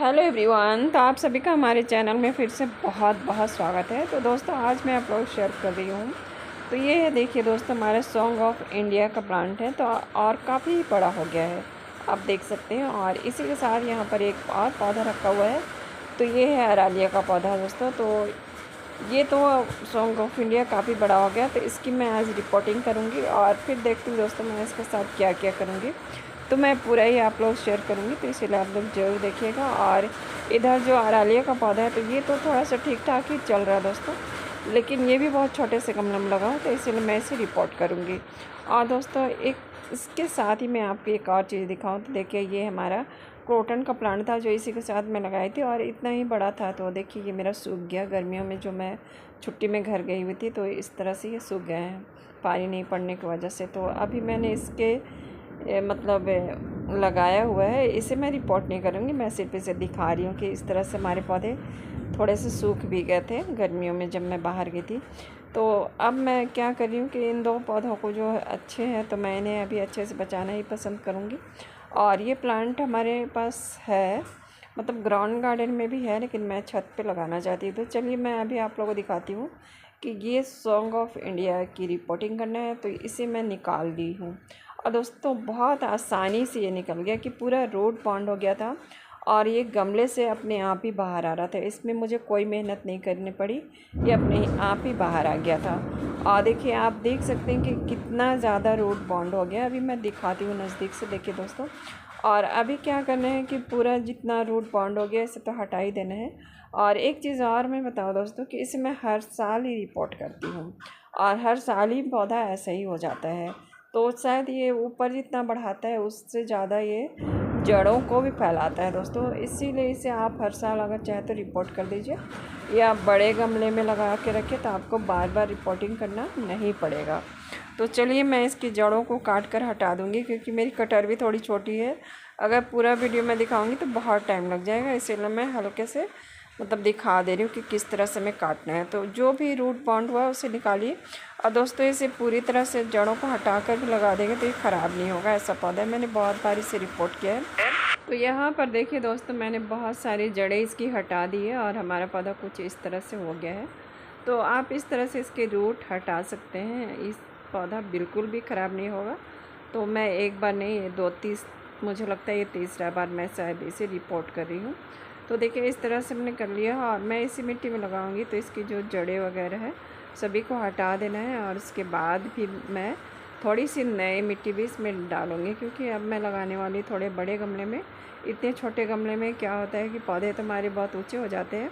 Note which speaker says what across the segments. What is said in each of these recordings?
Speaker 1: Hello everyone, तो आप सभी का हमारे चैनल में फिर से बहुत बहुत स्वागत है। तो दोस्तों, आज मैं आप लोग शेयर कर रही हूँ। तो ये है, देखिए दोस्तों, हमारे सॉन्ग ऑफ इंडिया का प्लांट है। तो और काफ़ी बड़ा हो गया है, आप देख सकते हैं। और इसी के साथ यहाँ पर एक और पौधा रखा हुआ है। तो ये है अरालिया का पौधा दोस्तों। तो ये तो सॉन्ग ऑफ इंडिया काफ़ी बड़ा हो गया, तो इसकी मैं आज रिपोर्टिंग करूँगी और फिर देखती हूँ दोस्तों मैं इसके साथ क्या क्या करूँगी। तो मैं पूरा ही आप लोग शेयर करूँगी, तो इसीलिए आप लोग ज़रूर देखिएगा। और इधर जो अरालिया का पौधा है, तो ये तो थोड़ा सा ठीक ठाक ही चल रहा है दोस्तों, लेकिन ये भी बहुत छोटे से गमले में लगा है, तो इसीलिए मैं इसे रिपोर्ट करूँगी। और दोस्तों, एक इसके साथ ही मैं आपको एक और चीज़ दिखाऊँ। तो देखिए, ये हमारा क्रोटन का प्लांट था जो इसी के साथ मैं लगाई थी, और इतना ही बड़ा था। तो देखिए, ये मेरा सूख गया गर्मियों में, जो मैं छुट्टी में घर गई हुई थी, तो इस तरह से ये सूख गए हैं पानी नहीं पड़ने की वजह से। तो अभी मैंने इसके मतलब लगाया हुआ है, इसे मैं रिपोर्ट नहीं करूँगी, मैं सिर्फ इसे दिखा रही हूँ कि इस तरह से हमारे पौधे थोड़े से सूख भी गए थे गर्मियों में जब मैं बाहर गई थी। तो अब मैं क्या कर रही हूँ कि इन दो पौधों को जो अच्छे हैं, तो मैं इन्हें अभी अच्छे से बचाना ही पसंद करूँगी। और ये प्लांट हमारे पास है, मतलब ग्राउंड गार्डन में भी है, लेकिन मैं छत पे लगाना चाहती हूँ। तो चलिए मैं अभी आप लोगों को दिखाती हूँ कि ये सॉन्ग ऑफ इंडिया की रिपोर्टिंग करना है। तो इसे मैं निकाल दी हूँ, और दोस्तों बहुत आसानी से ये निकल गया कि पूरा रोड बॉन्ड हो गया था, और ये गमले से अपने आप ही बाहर आ रहा था। इसमें मुझे कोई मेहनत नहीं करनी पड़ी, ये अपने आप ही बाहर आ गया था। और देखिए, आप देख सकते हैं कि कितना ज़्यादा रोड बॉन्ड हो गया। अभी मैं दिखाती हूँ नज़दीक से, देखिए दोस्तों। और अभी क्या करना है कि पूरा जितना रोड बॉन्ड हो गया, इसे तो हटा ही देना है। और एक चीज़ और मैं बताऊँ दोस्तों, कि इसे मैं हर साल ही रिपोर्ट करती हूँ, और हर साल ही पौधा ऐसा ही हो जाता है। तो शायद ये ऊपर जितना बढ़ाता है, उससे ज़्यादा ये जड़ों को भी फैलाता है दोस्तों। इसीलिए इसे आप हर साल अगर चाहे तो रिपोर्ट कर दीजिए, या बड़े गमले में लगा के रखें, तो आपको बार बार रिपोर्टिंग करना नहीं पड़ेगा। तो चलिए मैं इसकी जड़ों को काट कर हटा दूँगी, क्योंकि मेरी कटर भी थोड़ी छोटी है। अगर पूरा वीडियो में दिखाऊँगी तो बहुत टाइम लग जाएगा, इसीलिए मैं हल्के से मतलब दिखा दे रही हूँ कि किस तरह से मैं काटना है। तो जो भी रूट बाउंड हुआ है उसे निकालिए। और दोस्तों, इसे पूरी तरह से जड़ों को हटा कर भी लगा देंगे तो ये ख़राब नहीं होगा, ऐसा पौधा है। मैंने बहुत बार इसे रिपोर्ट किया है। तो यहाँ पर देखिए दोस्तों, मैंने बहुत सारी जड़ें इसकी हटा दी है, और हमारा पौधा कुछ इस तरह से हो गया है। तो आप इस तरह से इसके रूट हटा सकते हैं, इस पौधा बिल्कुल भी ख़राब नहीं होगा। तो मैं एक बार नहीं, दो तीस, मुझे लगता है ये तीसरा बार मैं शायद इसे रिपोर्ट कर रही हूँ। तो देखिए, इस तरह से हमने कर लिया, और मैं इसी मिट्टी में लगाऊंगी। तो इसकी जो जड़ें वगैरह है सभी को हटा देना है, और उसके बाद भी मैं थोड़ी सी नई मिट्टी भी इसमें डालूंगी, क्योंकि अब मैं लगाने वाली थोड़े बड़े गमले में। इतने छोटे गमले में क्या होता है कि पौधे तो हमारे बहुत ऊँचे हो जाते हैं,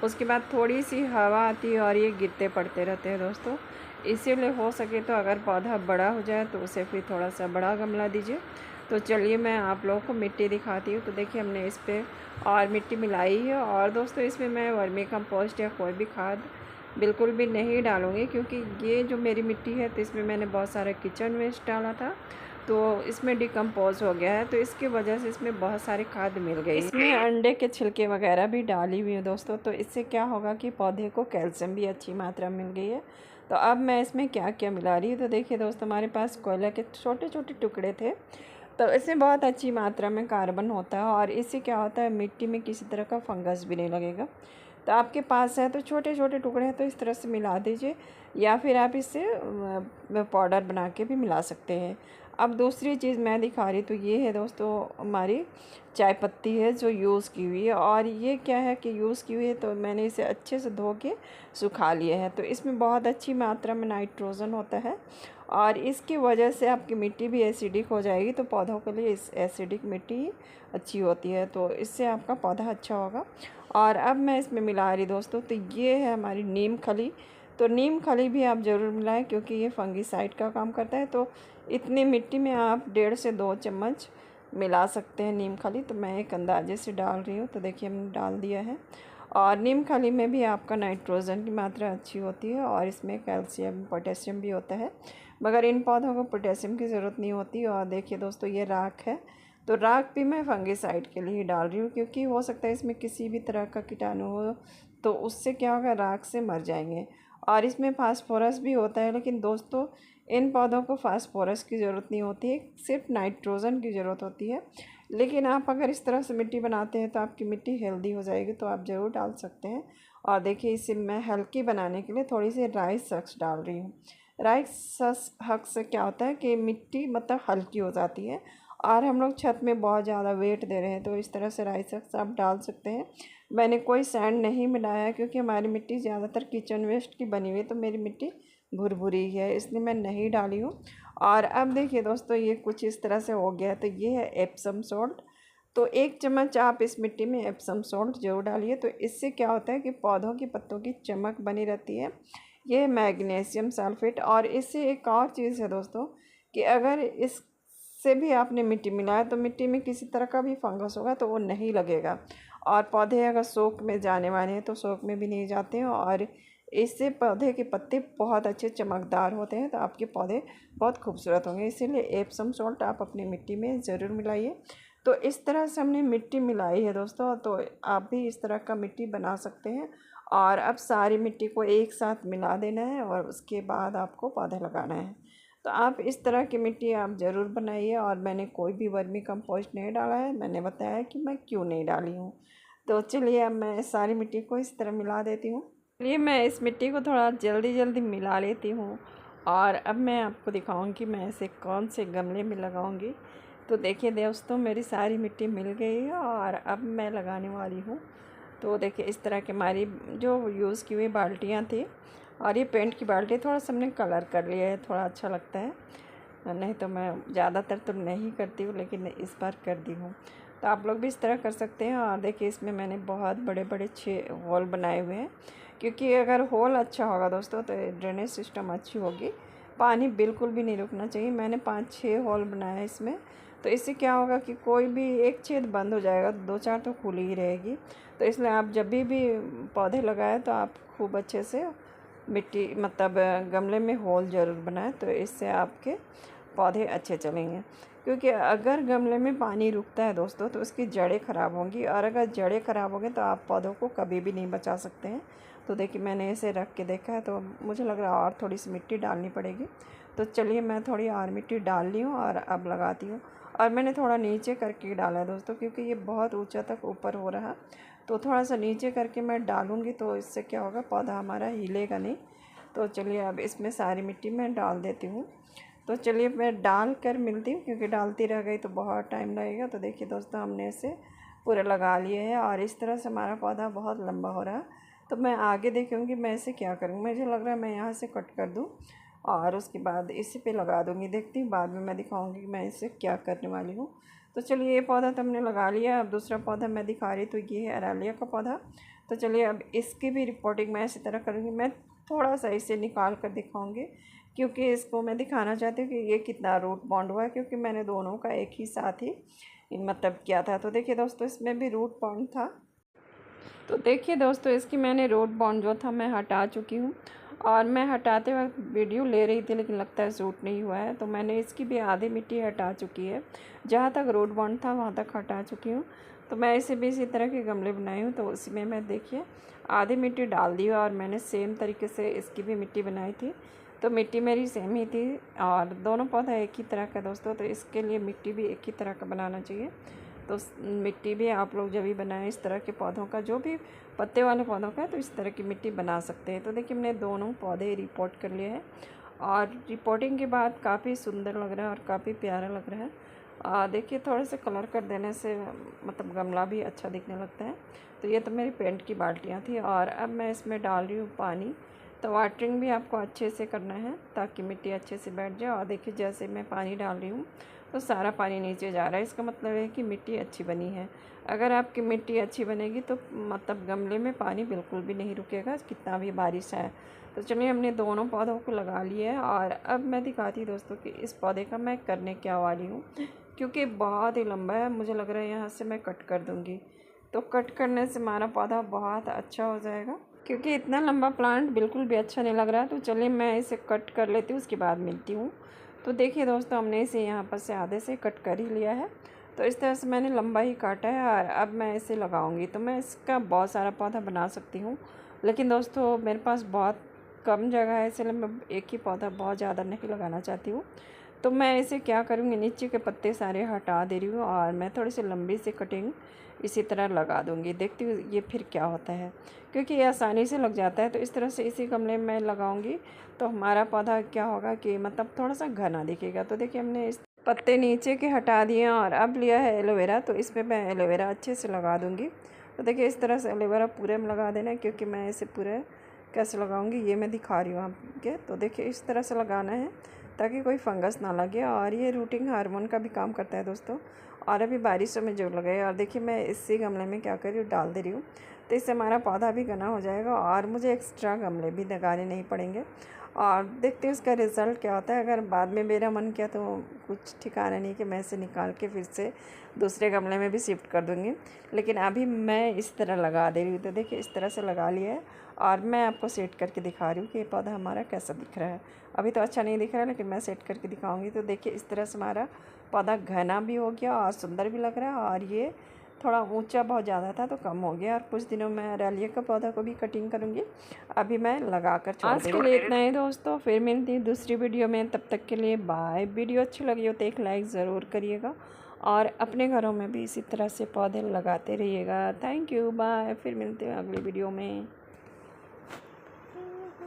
Speaker 1: उसके बाद थोड़ी सी हवा आती है और ये गिरते पड़ते रहते हैं दोस्तों। इसीलिए हो सके तो अगर पौधा बड़ा हो जाए तो उसे फिर थोड़ा सा बड़ा गमला दीजिए। तो चलिए मैं आप लोगों को मिट्टी दिखाती हूँ। तो देखिए, हमने इस पर और मिट्टी मिलाई है, और दोस्तों इसमें मैं वर्मी कंपोस्ट या कोई भी खाद बिल्कुल भी नहीं डालूँगी, क्योंकि ये जो मेरी मिट्टी है, तो इसमें मैंने बहुत सारा किचन वेस्ट डाला था, तो इसमें डिकम्पोज हो गया है। तो इसकी वजह से इसमें बहुत सारी खाद मिल गई। इसमें अंडे के छिलके वगैरह भी डाली हुई है दोस्तों। तो इससे क्या होगा कि पौधे को कैल्शियम भी अच्छी मात्रा में मिल गई है। तो अब मैं इसमें क्या क्या मिला रही हूँ, तो देखिए दोस्तों, हमारे पास कोयला के छोटे छोटे टुकड़े थे, तो इसमें बहुत अच्छी मात्रा में कार्बन होता है, और इससे क्या होता है, मिट्टी में किसी तरह का फंगस भी नहीं लगेगा। तो आपके पास है तो छोटे छोटे टुकड़े हैं, तो इस तरह से मिला दीजिए, या फिर आप इससे पाउडर बना के भी मिला सकते हैं। अब दूसरी चीज़ मैं दिखा रही, तो ये है दोस्तों हमारी चाय पत्ती है जो यूज़ की हुई है। और ये क्या है कि यूज़ की हुई है, तो मैंने इसे अच्छे से धो के सुखा लिया है। तो इसमें बहुत अच्छी मात्रा में नाइट्रोजन होता है, और इसकी वजह से आपकी मिट्टी भी एसिडिक हो जाएगी। तो पौधों के लिए इस एसिडिक मिट्टी अच्छी होती है, तो इससे आपका पौधा अच्छा होगा। और अब मैं इसमें मिला रही दोस्तों, तो ये है हमारी नीम खली। तो नीम खली भी आप ज़रूर मिलाएं, क्योंकि ये फंगीसाइड का काम करता है। तो इतनी मिट्टी में आप 1.5 से 2 चम्मच मिला सकते हैं नीम खली। तो मैं एक अंदाजे से डाल रही हूँ, तो देखिए हमने डाल दिया है। और नीम खली में भी आपका नाइट्रोजन की मात्रा अच्छी होती है, और इसमें कैल्शियम पोटेशियम भी होता है, मगर इन पौधों को पोटेशियम की ज़रूरत नहीं होती। और देखिए दोस्तों, ये राख है, तो राख भी मैं फंगीसाइड के लिए ही डाल रही हूँ, क्योंकि हो सकता है इसमें किसी भी तरह का कीटाणु हो, तो उससे क्या होगा, राख से मर जाएंगे। और इसमें फास्फोरस भी होता है, लेकिन दोस्तों इन पौधों को फास्फोरस की ज़रूरत नहीं होती है, सिर्फ नाइट्रोजन की ज़रूरत होती है। लेकिन आप अगर इस तरह से मिट्टी बनाते हैं तो आपकी मिट्टी हेल्दी हो जाएगी, तो आप ज़रूर डाल सकते हैं। और देखिए इसे मैं हल्की बनाने के लिए थोड़ी सी राइस हक्स डाल रही हूँ। राइस हक्स से क्या होता है कि मिट्टी मतलब हल्की हो जाती है, और हम लोग छत में बहुत ज़्यादा वेट दे रहे हैं, तो इस तरह से राइस हक्स आप डाल सकते हैं। मैंने कोई सैंड नहीं मिलाया क्योंकि हमारी मिट्टी ज़्यादातर किचन वेस्ट की बनी हुई है, तो मेरी मिट्टी भुरभुरी है, इसलिए मैं नहीं डाली हूँ। और अब देखिए दोस्तों ये कुछ इस तरह से हो गया है। तो ये है एप्सम सॉल्ट। तो 1 चम्मच आप इस मिट्टी में एप्सम सॉल्ट ज़रूर डालिए। तो इससे क्या होता है कि पौधों की पत्तों की चमक बनी रहती है। ये मैग्नीशियम सल्फेट। और इससे एक और चीज़ है दोस्तों कि अगर इससे भी आपने मिट्टी मिलाया तो मिट्टी में किसी तरह का भी फंगस होगा तो वो नहीं लगेगा। और पौधे अगर सोख में जाने वाले हैं तो सोख में भी नहीं जाते हैं। और इससे पौधे के पत्ते बहुत अच्छे चमकदार होते हैं, तो आपके पौधे बहुत खूबसूरत होंगे। इसीलिए एप्सम सॉल्ट आप अपनी मिट्टी में ज़रूर मिलाइए। तो इस तरह से हमने मिट्टी मिलाई है दोस्तों, तो आप भी इस तरह का मिट्टी बना सकते हैं। और अब सारी मिट्टी को एक साथ मिला देना है और उसके बाद आपको पौधे लगाना है। तो आप इस तरह की मिट्टी आप ज़रूर बनाइए। और मैंने कोई भी वर्मी कंपोस्ट नहीं डाला है, मैंने बताया कि मैं क्यों नहीं डाली हूँ। तो चलिए अब मैं सारी मिट्टी को इस तरह मिला देती हूँ। चलिए मैं इस मिट्टी को थोड़ा जल्दी जल्दी मिला लेती हूँ। और अब मैं आपको दिखाऊंगी कि मैं इसे कौन से गमले में लगाऊंगी। तो देखिए दोस्तों मेरी सारी मिट्टी मिल गई है और अब मैं लगाने वाली हूँ। तो देखिए इस तरह की हमारी जो यूज़ की हुई बाल्टियाँ थी, और ये पेंट की बाल्टी, थोड़ा सा हमने कलर कर लिया है, थोड़ा अच्छा लगता है। नहीं तो मैं ज़्यादातर तो नहीं करती हूँ, लेकिन इस बार कर दी हूँ। तो आप लोग भी इस तरह कर सकते हैं। और देखिए इसमें मैंने बहुत बड़े बड़े 6 होल बनाए हुए हैं, क्योंकि अगर होल अच्छा होगा दोस्तों तो ड्रेनेज सिस्टम अच्छी होगी, पानी बिल्कुल भी नहीं रुकना चाहिए। मैंने 5-6 होल बनाया है इसमें। तो इससे क्या होगा कि कोई भी एक छेद बंद हो जाएगा, 2-4 तो खुली ही रहेगी। तो इसलिए आप जब भी पौधे लगाएं तो आप खूब अच्छे से मिट्टी मतलब गमले में होल ज़रूर बनाएं, तो इससे आपके पौधे अच्छे चलेंगे। क्योंकि अगर गमले में पानी रुकता है दोस्तों तो उसकी जड़ें ख़राब होंगी, और अगर जड़ें ख़राब होंगी तो आप पौधों को कभी भी नहीं बचा सकते हैं। तो देखिए मैंने इसे रख के देखा है, तो मुझे लग रहा है और थोड़ी सी मिट्टी डालनी पड़ेगी। तो चलिए मैं थोड़ी और मिट्टी डाल ली हूँ और अब लगाती हूँ। और मैंने थोड़ा नीचे करके डाला है दोस्तों, क्योंकि ये बहुत ऊंचा तक ऊपर हो रहा, तो थोड़ा सा नीचे करके मैं डालूँगी, तो इससे क्या होगा पौधा हमारा हिलेगा नहीं। तो चलिए अब इसमें सारी मिट्टी मैं डाल देती हूँ। तो चलिए मैं डाल कर मिलती हूँ, क्योंकि डालती रह गई तो बहुत टाइम लगेगा। तो देखिए दोस्तों हमने इसे पूरा लगा लिए है, और इस तरह से हमारा पौधा बहुत लंबा हो रहा है। तो मैं आगे देखूँगी मैं इसे क्या करूँगी। मुझे लग रहा है मैं यहाँ से कट कर दूँ और उसके बाद इसी पे लगा दूँगी। देखती हूँ बाद में मैं दिखाऊँगी कि मैं इसे क्या करने वाली हूँ। तो चलिए ये पौधा तो हमने लगा लिया। अब दूसरा पौधा मैं दिखा रही, तो ये है अरालिया का पौधा। तो चलिए अब इसकी भी रिपोर्टिंग मैं इसी तरह करूँगी। मैं थोड़ा सा इसे निकाल कर दिखाऊँगी, क्योंकि इसको मैं दिखाना चाहती हूँ कि ये कितना रूट बॉन्ड हुआ है, क्योंकि मैंने दोनों का एक ही साथ ही मतलब किया था। तो देखिए दोस्तों इसमें भी रूट बॉन्ड था। तो देखिए दोस्तों इसकी मैंने रूट बॉन्ड जो था मैं हटा चुकी हूँ, और मैं हटाते वक्त वीडियो ले रही थी लेकिन लगता है शूट नहीं हुआ है। तो मैंने इसकी भी आधी मिट्टी हटा चुकी है, जहाँ तक रूट बॉन्ड था वहाँ तक हटा चुकी हूँ। तो मैं इसे भी इसी तरह के गमले बनाई हूँ, तो उसी में मैं देखिए आधी मिट्टी डाल दी, और मैंने सेम तरीके से इसकी भी मिट्टी बनाई थी। तो मिट्टी मेरी सेम ही थी, और दोनों पौधा एक ही तरह का दोस्तों, तो इसके लिए मिट्टी भी एक ही तरह का बनाना चाहिए। तो मिट्टी भी आप लोग जब भी बनाएं इस तरह के पौधों का, जो भी पत्ते वाले पौधों का है, तो इस तरह की मिट्टी बना सकते हैं। तो देखिए मैंने दोनों पौधे रिपोर्ट कर लिए हैं, और रिपोर्टिंग के बाद काफ़ी सुंदर लग रहा है और काफ़ी प्यारा लग रहा है। देखिए थोड़े से कलर कर देने से मतलब गमला भी अच्छा दिखने लगता है। तो ये तो मेरी पेंट की बाल्टियाँ थी, और अब मैं इसमें डाल रही हूँ पानी। तो वाटरिंग भी आपको अच्छे से करना है ताकि मिट्टी अच्छे से बैठ जाए। और देखिए जैसे मैं पानी डाल रही हूँ तो सारा पानी नीचे जा रहा है, इसका मतलब है कि मिट्टी अच्छी बनी है। अगर आपकी मिट्टी अच्छी बनेगी तो मतलब गमले में पानी बिल्कुल भी नहीं रुकेगा, कितना भी बारिश आए। तो चलिए हमने दोनों पौधों को लगा लिया है, और अब मैं दिखाती दोस्तों कि इस पौधे का मैं करने क्या वाली हूँ, क्योंकि बहुत ही लंबा है। मुझे लग रहा है यहाँ से मैं कट कर दूँगी, तो कट करने से हमारा पौधा बहुत अच्छा हो जाएगा, क्योंकि इतना लंबा प्लांट बिल्कुल भी अच्छा नहीं लग रहा है। तो चलिए मैं इसे कट कर लेती हूँ, उसके बाद मिलती हूँ। तो देखिए दोस्तों हमने इसे यहाँ पर से आधे से कट कर ही लिया है। तो इस तरह से मैंने लंबा ही काटा है, और अब मैं इसे लगाऊंगी। तो मैं इसका बहुत सारा पौधा बना सकती हूँ, लेकिन दोस्तों मेरे पास बहुत कम जगह है, इसलिए मैं एक ही पौधा बहुत ज़्यादा नहीं लगाना चाहती हूँ। तो मैं इसे क्या करूँगी, नीचे के पत्ते सारे हटा दे रही हूँ और मैं थोड़ी सी लंबी सी कटिंग इसी तरह लगा दूँगी। देखती हूँ ये फिर क्या होता है, क्योंकि ये आसानी से लग जाता है। तो इस तरह से इसी गमले में लगाऊँगी तो हमारा पौधा क्या होगा कि मतलब थोड़ा सा घना दिखेगा। तो देखिए हमने इस पत्ते नीचे के हटा दिए और अब लिया है एलोवेरा, तो इसमें मैं एलोवेरा अच्छे से लगा दूँगी। तो देखिए इस तरह से एलोवेरा पूरे में लगा देना है, क्योंकि मैं इसे पूरे कैसे लगाऊंगी ये मैं दिखा रही हूँ आपके। तो देखिए इस तरह से लगाना है ताकि कोई फंगस ना लगे, और ये रूटिंग हार्मोन का भी काम करता है दोस्तों। और अभी बारिशों में जो लगे, और देखिए मैं इसी गमले में क्या कर रही हूँ, डाल दे रही हूँ। तो इससे हमारा पौधा भी घना हो जाएगा और मुझे एक्स्ट्रा गमले भी लगाने नहीं पड़ेंगे। और देखते हैं उसका रिज़ल्ट क्या होता है। अगर बाद में मेरा मन किया तो कुछ ठिकाना नहीं कि मैं इसे निकाल के फिर से दूसरे गमले में भी शिफ्ट कर दूँगी, लेकिन अभी मैं इस तरह लगा दे रही हूँ। तो देखिए इस तरह से लगा लिया है और मैं आपको सेट करके दिखा रही हूँ कि ये पौधा हमारा कैसा दिख रहा है। अभी तो अच्छा नहीं दिख रहा है, लेकिन मैं सेट करके दिखाऊँगी। तो देखिए इस तरह से हमारा पौधा घना भी हो गया और सुंदर भी लग रहा है, और ये थोड़ा ऊंचा बहुत ज़्यादा था तो कम हो गया। और कुछ दिनों में डालिया का पौधा को भी कटिंग करूँगी। अभी मैं लगा कर छोड़
Speaker 2: आज
Speaker 1: दे
Speaker 2: के
Speaker 1: रही
Speaker 2: लिए
Speaker 1: हूँ। इतना ही दोस्तों, फिर मिलती है दूसरी वीडियो में। तब तक के लिए बाय। वीडियो अच्छी लगी हो तो एक लाइक ज़रूर करिएगा और अपने घरों में भी इसी तरह से पौधे लगाते रहिएगा। Thank you, bye. फिर मिलते हैं अगली वीडियो में।